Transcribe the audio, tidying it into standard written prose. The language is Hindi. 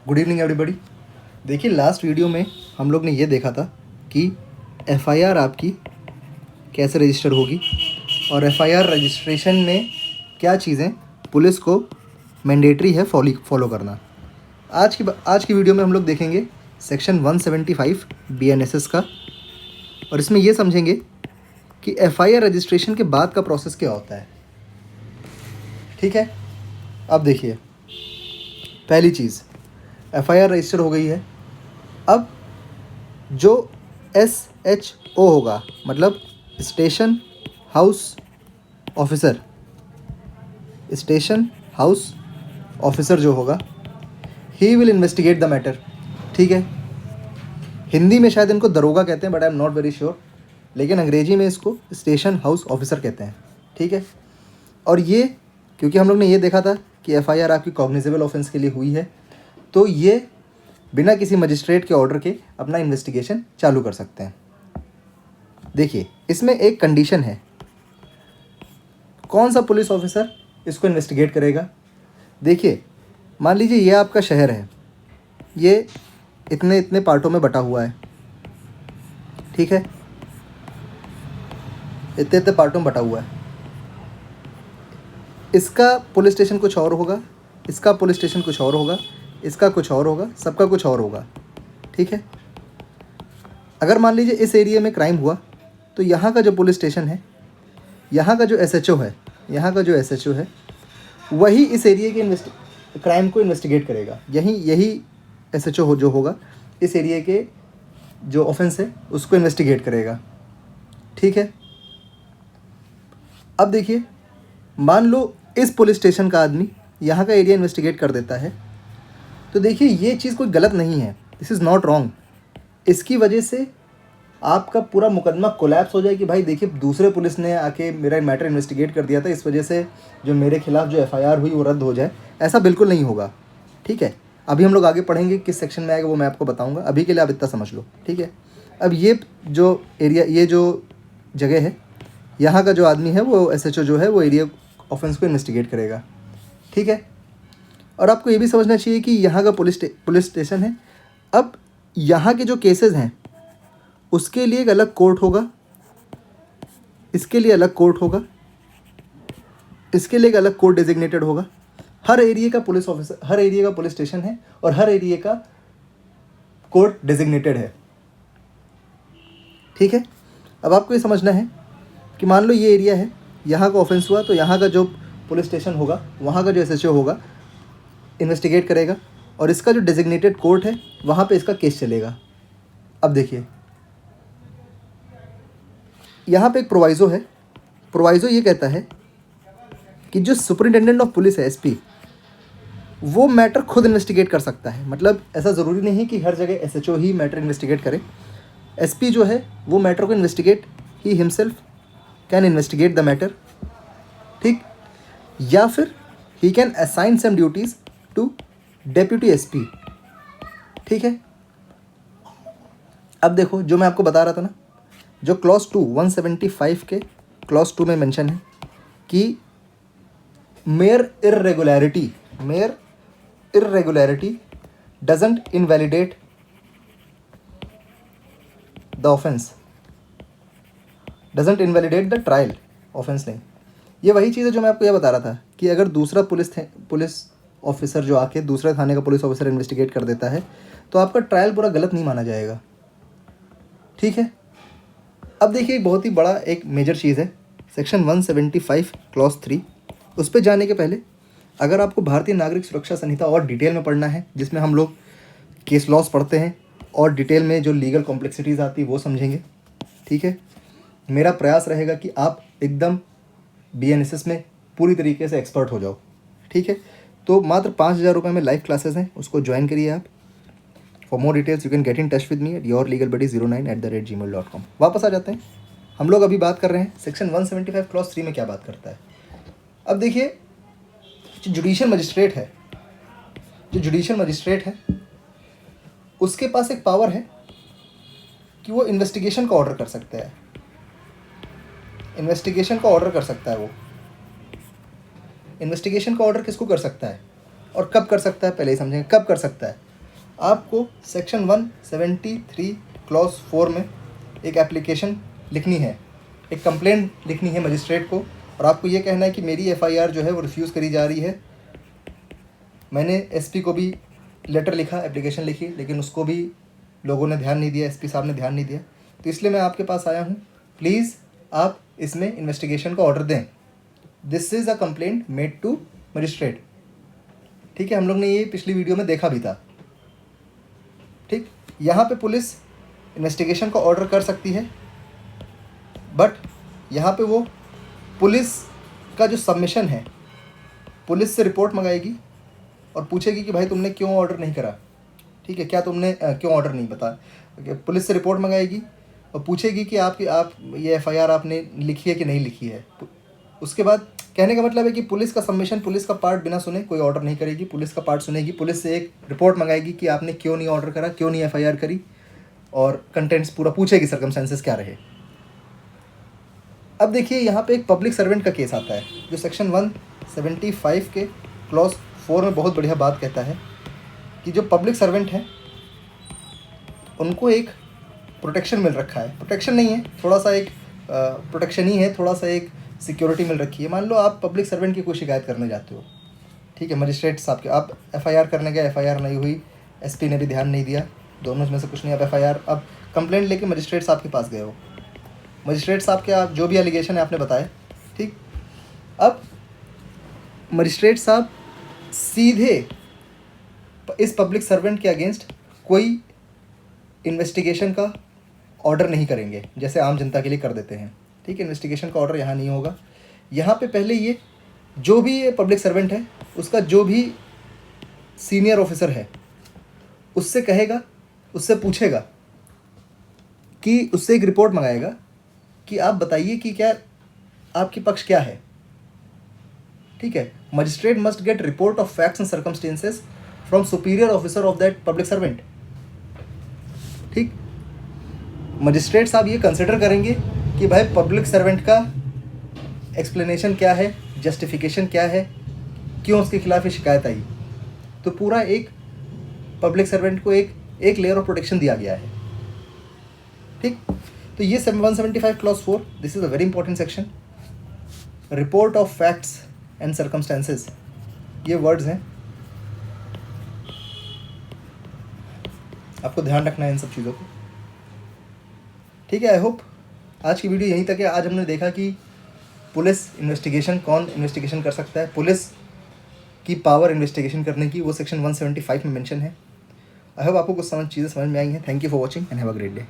Good evening everybody. देखिए, लास्ट वीडियो में हम लोग ने ये देखा था कि एफआईआर आपकी कैसे रजिस्टर होगी और एफआईआर रजिस्ट्रेशन में क्या चीज़ें पुलिस को मैंडेटरी है फॉलो करना। आज की वीडियो में हम लोग देखेंगे सेक्शन 175 बीएनएसएस का, और इसमें ये समझेंगे कि एफआईआर रजिस्ट्रेशन के बाद का प्रोसेस क्या होता है। ठीक है, अब देखिए, पहली चीज़, एफआईआर रजिस्टर हो गई है। अब जो एसएचओ होगा, मतलब station house officer, station house officer जो होगा, he will investigate the matter. ठीक है, हिंदी में शायद इनको दरोगा कहते हैं, but I am not very sure, लेकिन अंग्रेजी में इसको स्टेशन हाउस ऑफिसर कहते हैं। ठीक है, और ये क्योंकि हम लोग ने ये देखा था कि एफआईआर आपकी कॉग्निजेबल ऑफेंस के लिए हुई है, तो ये बिना किसी मजिस्ट्रेट के ऑर्डर के अपना इन्वेस्टिगेशन चालू कर सकते हैं। देखिए, इसमें एक कंडीशन है, कौन सा पुलिस ऑफिसर इसको इन्वेस्टिगेट करेगा। देखिए, मान लीजिए ये आपका शहर है, ये इतने इतने पार्टों में बटा हुआ है। ठीक है, इतने इतने पार्टों में बटा हुआ है। इसका पुलिस स्टेशन कुछ और होगा, इसका पुलिस स्टेशन कुछ और होगा, इसका कुछ और होगा, सबका कुछ और होगा। ठीक है, अगर मान लीजिए इस एरिया में क्राइम हुआ, तो यहाँ का जो पुलिस स्टेशन है, यहाँ का जो एसएचओ है, वही इस एरिया के क्राइम को इन्वेस्टिगेट करेगा। यही एसएचओ जो होगा, इस एरिया के जो ऑफेंस है उसको इन्वेस्टिगेट करेगा। ठीक है, अब देखिए, मान लो इस पुलिस स्टेशन का आदमी यहाँ का एरिया इन्वेस्टिगेट कर देता है, तो देखिए ये चीज़ कोई गलत नहीं है, दिस इज़ नॉट रॉन्ग। इसकी वजह से आपका पूरा मुकदमा कोलैप्स हो जाए कि भाई देखिए, दूसरे पुलिस ने आके मेरा मैटर इन्वेस्टिगेट कर दिया था, इस वजह से जो मेरे खिलाफ जो एफआईआर हुई वो रद्द हो जाए, ऐसा बिल्कुल नहीं होगा। ठीक है, अभी हम लोग आगे पढ़ेंगे, किस सेक्शन में आएगा वो मैं आपको बताऊँगा, अभी के लिए आप इतना समझ लो। ठीक है, अब ये जो एरिया, ये जो जगह है, यहाँ का जो आदमी है वो एसएचओ जो है वो एरिया ऑफेंस को इन्वेस्टिगेट करेगा। ठीक है, और आपको ये भी समझना चाहिए कि यहाँ का पुलिस स्टेशन है। अब यहाँ के जो केसेस हैं उसके लिए एक अलग कोर्ट होगा, इसके लिए अलग कोर्ट होगा, इसके लिए एक अलग कोर्ट डेजिग्नेटेड होगा। हर एरिया का पुलिस ऑफिसर, हर एरिया का पुलिस स्टेशन है और हर एरिया का कोर्ट डेजिग्नेटेड है। ठीक है, अब आपको ये समझना है कि मान लो ये एरिया है, यहाँ का ऑफेंस हुआ, तो यहाँ का जो पुलिस स्टेशन होगा, वहाँ का जो एसएचओ होगा इन्वेस्टिगेट करेगा, और इसका जो डेजिग्नेटेड कोर्ट है वहाँ पे इसका केस चलेगा। अब देखिए, यहाँ पे एक प्रोवाइज़ो है। प्रोवाइज़ो ये कहता है कि जो सुपरिटेंडेंट ऑफ पुलिस है, एसपी, वो मैटर खुद इन्वेस्टिगेट कर सकता है। मतलब ऐसा ज़रूरी नहीं है कि हर जगह एसएचओ ही मैटर इन्वेस्टिगेट करे। एसपी जो है वो मैटर को investigate, he himself can investigate the matter. ठीक, या फिर he can assign some duties to deputy SP. ठीक है, अब देखो, जो मैं आपको बता रहा था ना, जो क्लॉज 2 175 के क्लॉज 2 में मेंशन है कि mayor irregularity doesn't invalidate the offence, doesn't invalidate the trial. Offence नहीं, ये वही चीज़ है जो मैं आपको ये बता रहा था कि अगर दूसरा पुलिस ऑफिसर जो आके दूसरे थाने का पुलिस ऑफिसर इन्वेस्टिगेट कर देता है, तो आपका ट्रायल पूरा गलत नहीं माना जाएगा। ठीक है, अब देखिए, एक बहुत ही बड़ा एक मेजर चीज़ है सेक्शन 175 क्लॉज 3। उस पर जाने के पहले अगर आपको भारतीय नागरिक सुरक्षा संहिता और डिटेल में पढ़ना है, जिसमें हम लोग केस लॉस पढ़ते हैं और डिटेल में जो लीगल कॉम्प्लेक्सिटीज़ आती है वो समझेंगे। ठीक है, मेरा प्रयास रहेगा कि आप एकदम बीएनएसएस में पूरी तरीके से एक्सपर्ट हो जाओ। ठीक है, तो मात्र 5,000 रुपये में लाइव क्लासेस हैं, उसको ज्वाइन करिए आप। For more details you can get in touch with me at yourlegalbuddy09@gmail.com। वापस आ जाते हैं, हम लोग अभी बात कर रहे हैं सेक्शन 175 क्लॉज 3 में क्या बात करता है। अब देखिए, जो जुडिशियल मजिस्ट्रेट है उसके पास एक पावर है कि वो इन्वेस्टिगेशन का ऑर्डर कर सकता है। इन्वेस्टिगेशन का ऑर्डर कर सकता है वो। इन्वेस्टिगेशन का ऑर्डर किसको कर सकता है और कब कर सकता है, पहले ही समझेंगे कब कर सकता है। आपको सेक्शन 173 क्लॉज 4 में एक एप्लीकेशन लिखनी है, एक कंप्लेंट लिखनी है मजिस्ट्रेट को, और आपको ये कहना है कि मेरी एफआईआर जो है वो रिफ्यूज़ करी जा रही है। मैंने एसपी को भी लेटर लिखा, एप्लीकेशन लिखी, लेकिन उसको भी लोगों ने ध्यान नहीं दिया, एसपी साहब ने ध्यान नहीं दिया, तो इसलिए मैं आपके पास आया हूँ। प्लीज़ आप इसमें इन्वेस्टिगेशन का ऑर्डर दें। This is a complaint made to magistrate. ठीक है, हम लोग ने ये पिछली वीडियो में देखा भी था। ठीक, यहाँ पे पुलिस इन्वेस्टिगेशन का ऑर्डर कर सकती है, बट यहाँ पे वो पुलिस का जो सबमिशन है, पुलिस से रिपोर्ट मंगाएगी और पूछेगी कि भाई तुमने क्यों ऑर्डर नहीं करा। ठीक है, क्या तुमने क्यों ऑर्डर नहीं बता, पुलिस से रिपोर्ट मंगाएगी और पूछेगी कि आप ये एफआईआर आपने लिखी है कि नहीं लिखी है। उसके बाद कहने का मतलब है कि पुलिस का सबमिशन, पुलिस का पार्ट बिना सुने कोई ऑर्डर नहीं करेगी, पुलिस का पार्ट सुनेगी, पुलिस से एक रिपोर्ट मंगाएगी कि आपने क्यों नहीं ऑर्डर करा, क्यों नहीं एफआईआर करी, और कंटेंट्स पूरा पूछेगी, सर्कमस्टेंसेस क्या रहे। अब देखिए यहाँ पे एक पब्लिक सर्वेंट का केस आता है जो सेक्शन 175 के क्लॉज 4 में बहुत बढ़िया बात कहता है कि जो पब्लिक सर्वेंट हैं उनको एक प्रोटेक्शन मिल रखा है। प्रोटेक्शन नहीं है, थोड़ा सा एक प्रोटेक्शन ही है, थोड़ा सा एक सिक्योरिटी मिल रखी है। मान लो आप पब्लिक सर्वेंट की कोई शिकायत करने जाते हो, ठीक है, मजिस्ट्रेट साहब के, आप एफआईआर करने गए, एफआईआर नहीं हुई, एसपी ने भी ध्यान नहीं दिया, दोनों में से कुछ नहीं, आप एफआईआर अब कंप्लेंट लेके मजिस्ट्रेट साहब के पास गए हो। मजिस्ट्रेट साहब के आप जो भी एलिगेशन है आपने बताए, ठीक, अब मजिस्ट्रेट साहब सीधे इस पब्लिक सर्वेंट के अगेंस्ट कोई इन्वेस्टिगेशन का ऑर्डर नहीं करेंगे जैसे आम जनता के लिए कर देते हैं। ठीक है, इन्वेस्टिगेशन का ऑर्डर यहाँ नहीं होगा। यहाँ पे पहले ये जो भी ये पब्लिक सर्वेंट है उसका जो भी सीनियर ऑफिसर है उससे कहेगा, उससे पूछेगा कि उससे एक रिपोर्ट मंगाएगा कि आप बताइए कि क्या आपके पक्ष क्या है। ठीक है, magistrate must get report of facts and circumstances from superior officer of that public servant. ठीक, मजिस्ट्रेट साहब ये कंसिडर करेंगे कि भाई पब्लिक सर्वेंट का एक्सप्लेनेशन क्या है, जस्टिफिकेशन क्या है, क्यों उसके खिलाफ ये शिकायत आई। तो पूरा एक पब्लिक सर्वेंट को एक लेयर ऑफ प्रोटेक्शन दिया गया है। ठीक, तो ये 175 clause 4, this is a very important section. Report of facts and circumstances, ये वर्ड्स हैं, आपको ध्यान रखना है इन सब चीज़ों को। ठीक है, आई होप आज की वीडियो यहीं तक है। आज हमने देखा कि पुलिस इन्वेस्टिगेशन, कौन इन्वेस्टिगेशन कर सकता है, पुलिस की पावर इन्वेस्टिगेशन करने की, वो सेक्शन 175 में मेंशन है। आई होप आपको कुछ चीज़ें समझ में आई हैं। Thank you for watching and have a great day.